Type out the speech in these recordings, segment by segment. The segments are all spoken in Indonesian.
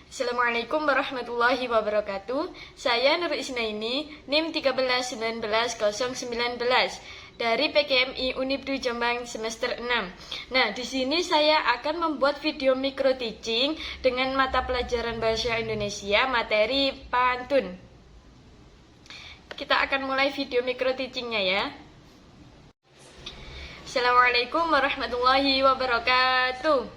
Assalamualaikum warahmatullahi wabarakatuh. Saya Nur Isnaini, NIM 1319019 dari PKMI Unibdu Jombang semester 6. Nah, di sini saya akan membuat video micro teaching dengan mata pelajaran Bahasa Indonesia materi pantun. Kita akan mulai video micro teachingnya ya. Assalamualaikum warahmatullahi wabarakatuh.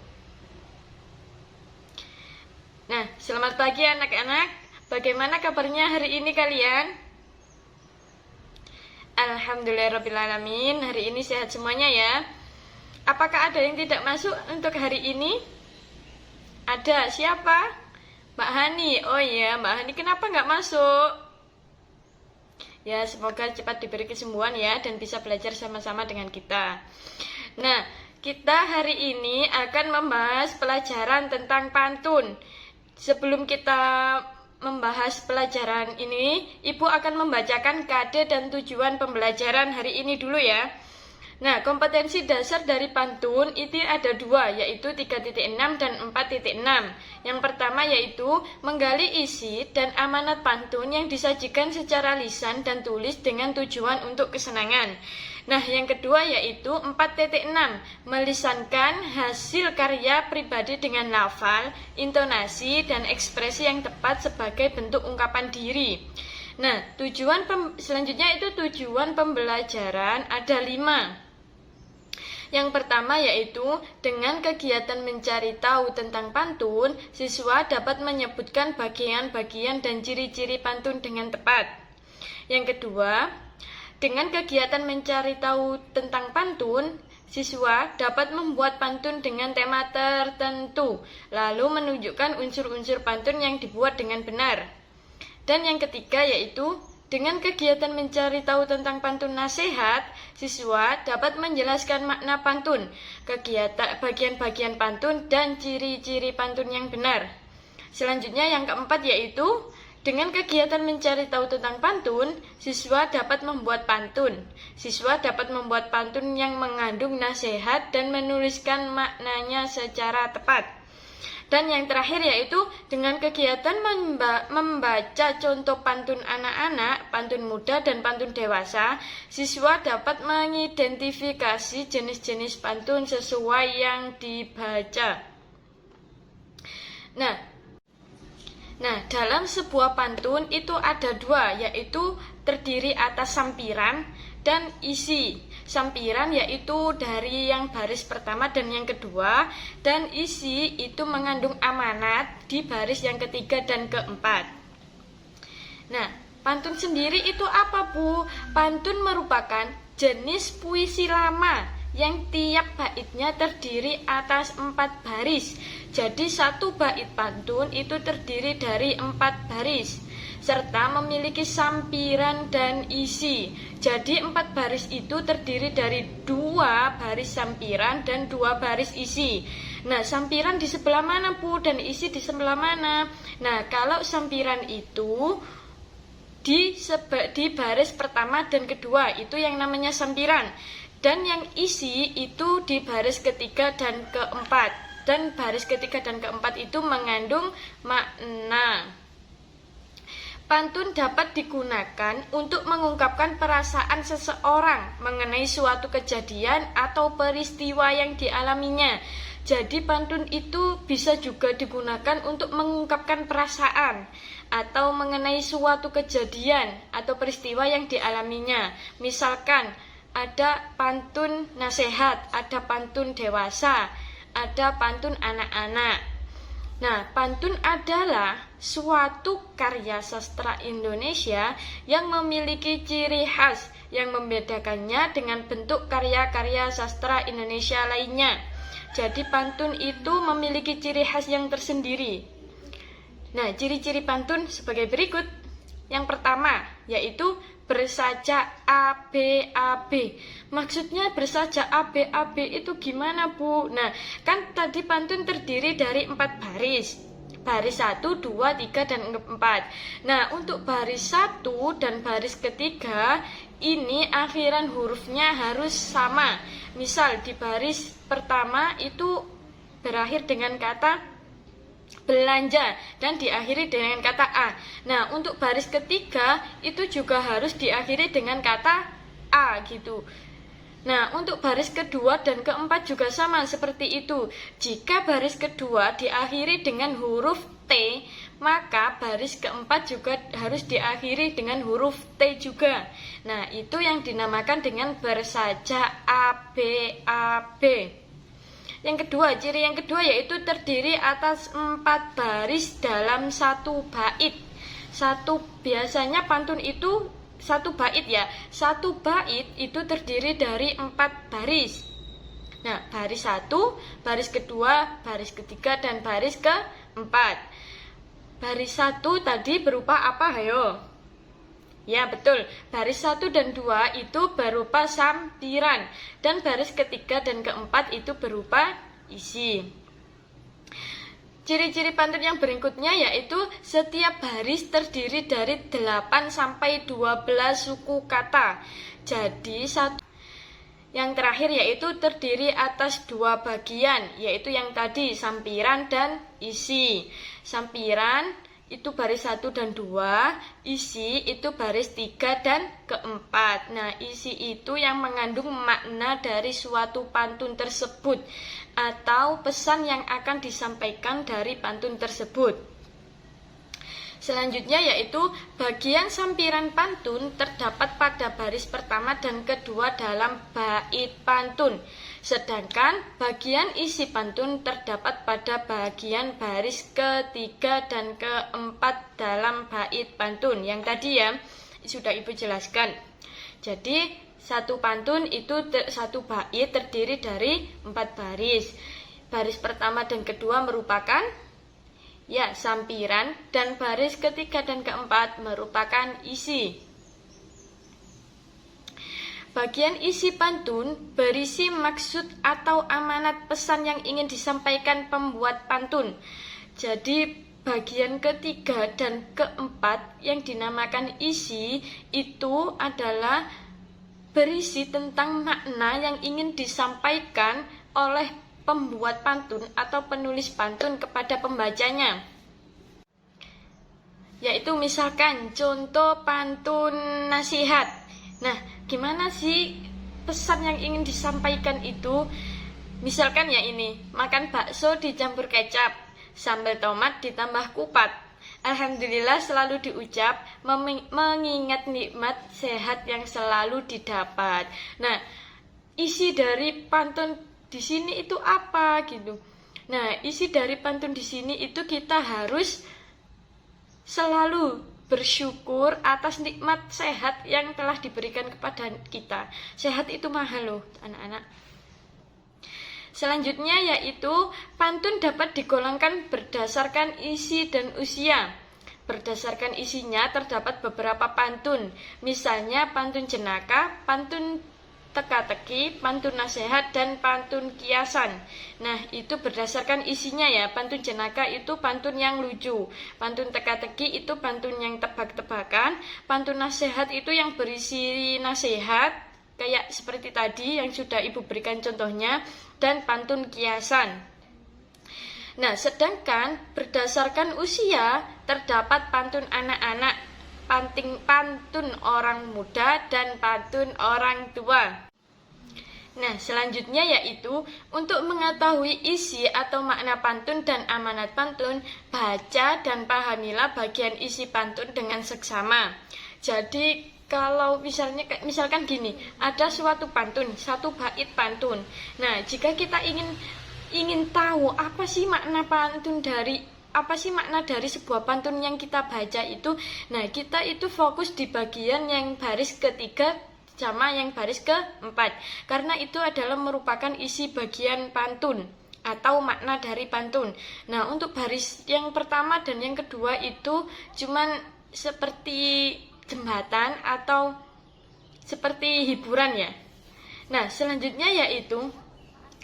Nah, selamat pagi anak-anak. Bagaimana kabarnya hari ini kalian? Alhamdulillahirrabbilalamin. Hari ini sehat semuanya ya. Apakah ada yang tidak masuk untuk hari ini? Ada, siapa? Mbak Hani. Oh iya, Mbak Hani kenapa nggak masuk? Ya, semoga cepat diberi kesembuhan ya dan bisa belajar sama-sama dengan kita. Nah, kita hari ini akan membahas pelajaran tentang pantun. Sebelum kita membahas pelajaran ini, Ibu akan membacakan kade dan tujuan pembelajaran hari ini dulu ya. Nah, kompetensi dasar dari pantun itu ada dua, yaitu 3.6 dan 4.6. Yang pertama yaitu menggali isi dan amanat pantun yang disajikan secara lisan dan tulis dengan tujuan untuk kesenangan. Nah, yang kedua yaitu 4.6, melisankan hasil karya pribadi dengan lafal, intonasi, dan ekspresi yang tepat sebagai bentuk ungkapan diri. Nah, selanjutnya itu tujuan pembelajaran ada 5. Yang pertama yaitu dengan kegiatan mencari tahu tentang pantun, siswa dapat menyebutkan bagian-bagian dan ciri-ciri pantun dengan tepat. Yang kedua, dengan kegiatan mencari tahu tentang pantun, siswa dapat membuat pantun dengan tema tertentu, lalu menunjukkan unsur-unsur pantun yang dibuat dengan benar. Dan yang ketiga yaitu dengan kegiatan mencari tahu tentang pantun nasihat, siswa dapat menjelaskan makna pantun, kegiatan bagian-bagian pantun, dan ciri-ciri pantun yang benar. Selanjutnya yang keempat yaitu dengan kegiatan mencari tahu tentang pantun, siswa dapat membuat pantun. Siswa dapat membuat pantun yang mengandung nasihat dan menuliskan maknanya secara tepat. Dan yang terakhir yaitu dengan kegiatan membaca contoh pantun anak-anak, pantun muda, dan pantun dewasa, siswa dapat mengidentifikasi jenis-jenis pantun sesuai yang dibaca. Nah, dalam sebuah pantun itu ada dua, yaitu terdiri atas sampiran dan isi. Sampiran yaitu dari yang baris pertama dan yang kedua, dan isi itu mengandung amanat di baris yang ketiga dan keempat. Nah, pantun sendiri itu apa, Bu? Pantun merupakan jenis puisi lama yang tiap baitnya terdiri atas 4 baris. Jadi satu bait pantun itu terdiri dari 4 baris, serta memiliki sampiran dan isi. Jadi 4 baris itu terdiri dari 2 baris sampiran dan 2 baris isi. Nah, sampiran di sebelah mana, Bu? Dan isi di sebelah mana? Nah, kalau sampiran itu di baris pertama dan kedua, itu yang namanya sampiran. Dan yang isi itu di baris ketiga dan keempat. Dan baris ketiga dan keempat itu mengandung makna. Pantun dapat digunakan untuk mengungkapkan perasaan seseorang mengenai suatu kejadian atau peristiwa yang dialaminya. Jadi pantun itu bisa juga digunakan untuk mengungkapkan perasaan atau mengenai suatu kejadian atau peristiwa yang dialaminya. Misalkan ada pantun nasihat, ada pantun dewasa, ada pantun anak-anak. Nah, pantun adalah suatu karya sastra Indonesia yang memiliki ciri khas yang membedakannya dengan bentuk karya-karya sastra Indonesia lainnya. Jadi pantun itu memiliki ciri khas yang tersendiri. Nah, ciri-ciri pantun sebagai berikut. Yang pertama yaitu bersajak AB-AB. Maksudnya bersajak AB-AB itu gimana, Bu? Nah, kan tadi pantun terdiri dari 4 baris. Baris 1, 2, 3, dan 4. Nah, untuk baris 1 dan baris ketiga, ini akhiran hurufnya harus sama. Misal di baris pertama itu berakhir dengan kata belanja, dan diakhiri dengan kata A. Nah, untuk baris ketiga itu juga harus diakhiri dengan kata A gitu. Nah, untuk baris kedua dan keempat juga sama seperti itu. Jika baris kedua diakhiri dengan huruf T, maka baris keempat juga harus diakhiri dengan huruf T juga. Nah, itu yang dinamakan dengan bersaja A, B, A, B. Yang kedua, ciri yang kedua yaitu terdiri atas 4 baris dalam satu bait. Biasanya pantun itu satu bait ya. Satu bait itu terdiri dari 4 baris. Nah, baris 1, baris kedua, baris ketiga, dan baris keempat. Baris 1 tadi berupa apa, hayo? Ya, betul. Baris 1 dan 2 itu berupa sampiran, dan baris ketiga dan keempat itu berupa isi. Ciri-ciri pantun yang berikutnya yaitu setiap baris terdiri dari 8 sampai 12 suku kata. Jadi yang terakhir yaitu terdiri atas 2 bagian, yaitu yang tadi sampiran dan isi. Sampiran itu baris 1 dan 2, isi itu baris 3 dan keempat. Nah, isi itu yang mengandung makna dari suatu pantun tersebut atau pesan yang akan disampaikan dari pantun tersebut. Selanjutnya yaitu bagian sampiran pantun terdapat pada baris pertama dan kedua dalam bait pantun. Sedangkan bagian isi pantun terdapat pada bagian baris ketiga dan keempat dalam bait pantun. Yang tadi ya sudah Ibu jelaskan. Jadi satu pantun itu satu bait terdiri dari 4 baris. Baris pertama dan kedua merupakan ya sampiran, dan baris ketiga dan keempat merupakan isi. Bagian isi pantun berisi maksud atau amanat pesan yang ingin disampaikan pembuat pantun. Jadi bagian ketiga dan keempat yang dinamakan isi itu adalah berisi tentang makna yang ingin disampaikan oleh pembuat pantun atau penulis pantun kepada pembacanya. Yaitu misalkan contoh pantun nasihat. Nah, gimana sih pesan yang ingin disampaikan itu? Misalkan ya ini, makan bakso dicampur kecap, sambal tomat ditambah kupat. Alhamdulillah selalu diucap, mengingat nikmat sehat yang selalu didapat. Nah, isi dari pantun di sini itu apa gitu. Nah, isi dari pantun di sini itu kita harus selalu bersyukur atas nikmat sehat yang telah diberikan kepada kita. Sehat itu mahal loh, anak-anak. Selanjutnya yaitu pantun dapat digolongkan berdasarkan isi dan usia. Berdasarkan isinya terdapat beberapa pantun. Misalnya pantun jenaka, pantun teka-teki, pantun nasihat, dan pantun kiasan. Nah, itu berdasarkan isinya ya. Pantun jenaka itu pantun yang lucu. Pantun teka-teki itu pantun yang tebak-tebakan. Pantun nasihat itu yang berisi nasihat, kayak seperti tadi yang sudah Ibu berikan contohnya. Dan pantun kiasan. Nah, sedangkan berdasarkan usia terdapat pantun anak-anak, pantun orang muda, dan pantun orang tua. Nah, selanjutnya yaitu untuk mengetahui isi atau makna pantun dan amanat pantun, baca dan pahamilah bagian isi pantun dengan seksama. Jadi kalau misalkan gini, ada suatu pantun, satu bait pantun. Nah, jika kita ingin tahu apa sih makna dari sebuah pantun yang kita baca itu, nah kita itu fokus di bagian yang baris ketiga sama yang baris keempat, karena itu adalah merupakan isi bagian pantun atau makna dari pantun. Nah, untuk baris yang pertama dan yang kedua itu cuman seperti jembatan atau seperti hiburan ya. Nah, selanjutnya yaitu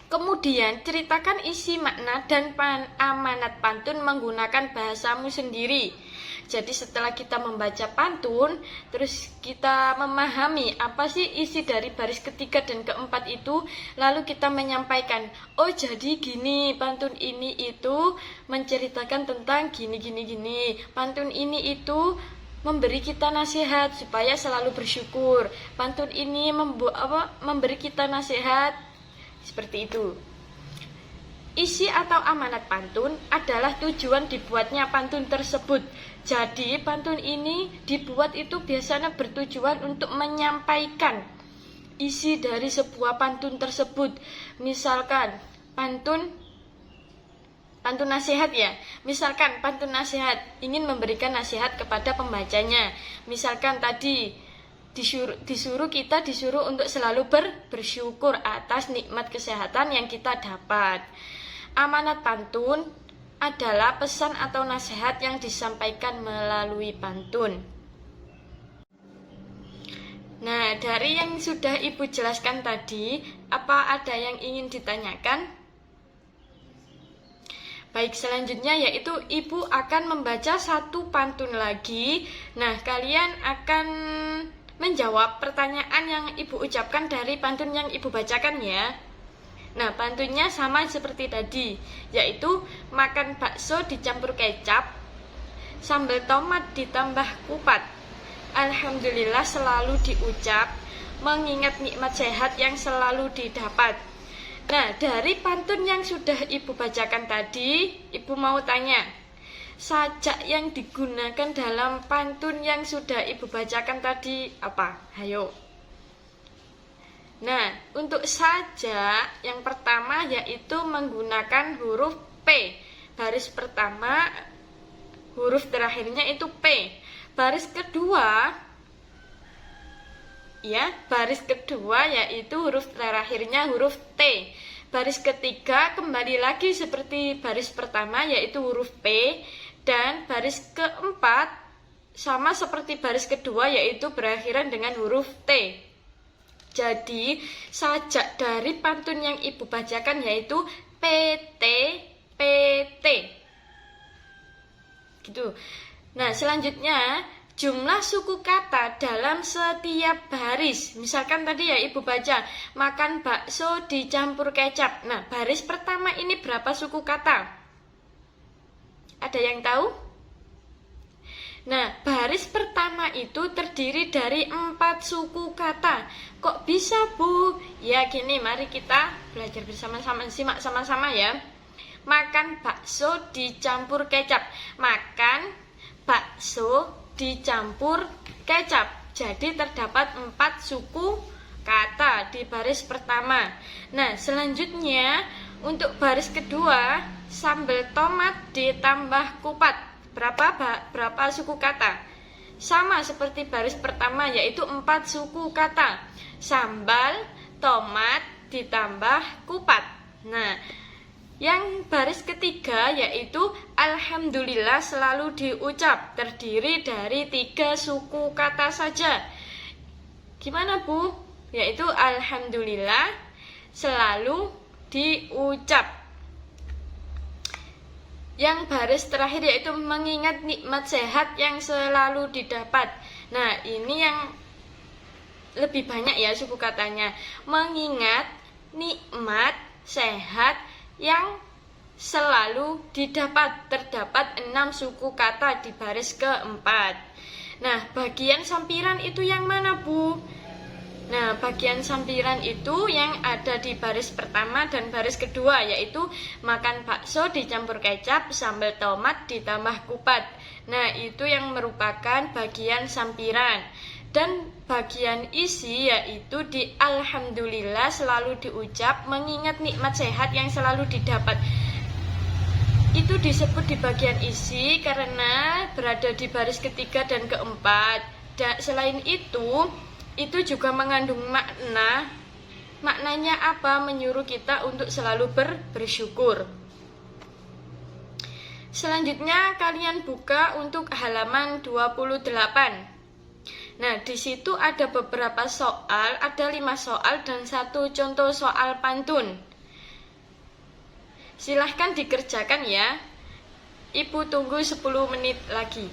Kemudian ceritakan isi makna dan amanat pantun menggunakan bahasamu sendiri. Jadi setelah kita membaca pantun, terus kita memahami apa sih isi dari baris ketiga dan keempat itu, lalu kita menyampaikan, oh jadi gini, pantun ini itu menceritakan tentang gini. Pantun ini itu memberi kita nasihat supaya selalu bersyukur. Pantun ini memberi kita nasihat seperti itu. Isi atau amanat pantun adalah tujuan dibuatnya pantun tersebut. Jadi pantun ini dibuat itu biasanya bertujuan untuk menyampaikan isi dari sebuah pantun tersebut. Misalkan pantun nasihat ya. Misalkan pantun nasihat ingin memberikan nasihat kepada pembacanya. Misalkan tadi kita disuruh untuk selalu bersyukur atas nikmat kesehatan yang kita dapat. Amanat pantun adalah pesan atau nasihat yang disampaikan melalui pantun. Nah, dari yang sudah Ibu jelaskan tadi, apa ada yang ingin ditanyakan? Baik, selanjutnya yaitu Ibu akan membaca satu pantun lagi. Nah, kalian akan menjawab pertanyaan yang Ibu ucapkan dari pantun yang Ibu bacakan ya. Nah, pantunnya sama seperti tadi, yaitu makan bakso dicampur kecap, sambal tomat ditambah kupat. Alhamdulillah selalu diucap, mengingat nikmat sehat yang selalu didapat. Nah, dari pantun yang sudah Ibu bacakan tadi, Ibu mau tanya, sajak yang digunakan dalam pantun yang sudah Ibu bacakan tadi apa? Hayo. Nah, untuk sajak yang pertama yaitu menggunakan huruf P. Baris pertama huruf terakhirnya itu P. Baris kedua yaitu huruf terakhirnya huruf T. Baris ketiga kembali lagi seperti baris pertama yaitu huruf P, dan baris keempat sama seperti baris kedua yaitu berakhiran dengan huruf T. Jadi sajak dari pantun yang Ibu bacakan yaitu PT. Gitu. Nah, selanjutnya jumlah suku kata dalam setiap baris. Misalkan tadi ya Ibu baca makan bakso dicampur kecap. Nah, baris pertama ini berapa suku kata? Ada yang tahu? Nah, baris pertama itu terdiri dari 4 suku kata. Kok bisa, Bu? Ya gini, mari kita belajar bersama-sama, simak sama-sama ya. Makan bakso dicampur kecap. Makan bakso dicampur kecap. Jadi terdapat 4 suku kata di baris pertama. Nah, selanjutnya untuk baris kedua, sambal tomat ditambah kupat. Berapa suku kata? Sama seperti baris pertama yaitu 4 suku kata. Sambal, tomat, ditambah kupat. Nah, yang baris ketiga yaitu alhamdulillah selalu diucap, terdiri dari 3 suku kata saja. Gimana, Bu? Yaitu alhamdulillah selalu diucap. Yang baris terakhir yaitu mengingat nikmat sehat yang selalu didapat. Nah, ini yang lebih banyak ya suku katanya. Mengingat nikmat sehat yang selalu didapat. Terdapat 6 suku kata di baris keempat. Nah, bagian sampiran itu yang mana, Bu? Nah, bagian sampiran itu yang ada di baris pertama dan baris kedua, yaitu makan bakso dicampur kecap, sambal tomat ditambah kupat. Nah, itu yang merupakan bagian sampiran. Dan bagian isi yaitu di alhamdulillah selalu diucap, mengingat nikmat sehat yang selalu didapat. Itu disebut di bagian isi karena berada di baris ketiga dan keempat. Dan selain itu juga mengandung maknanya apa? Menyuruh kita untuk selalu bersyukur. Selanjutnya kalian buka untuk halaman 28. Nah, di situ ada beberapa soal, ada 5 soal dan 1 contoh soal pantun. Silahkan dikerjakan ya. Ibu tunggu 10 menit lagi.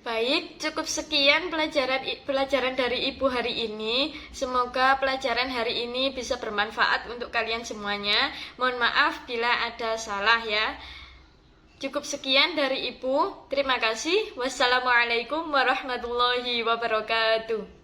Baik, cukup sekian pelajaran dari Ibu hari ini. Semoga pelajaran hari ini bisa bermanfaat untuk kalian semuanya. Mohon maaf bila ada salah ya. Cukup sekian dari Ibu. Terima kasih. Wassalamualaikum warahmatullahi wabarakatuh.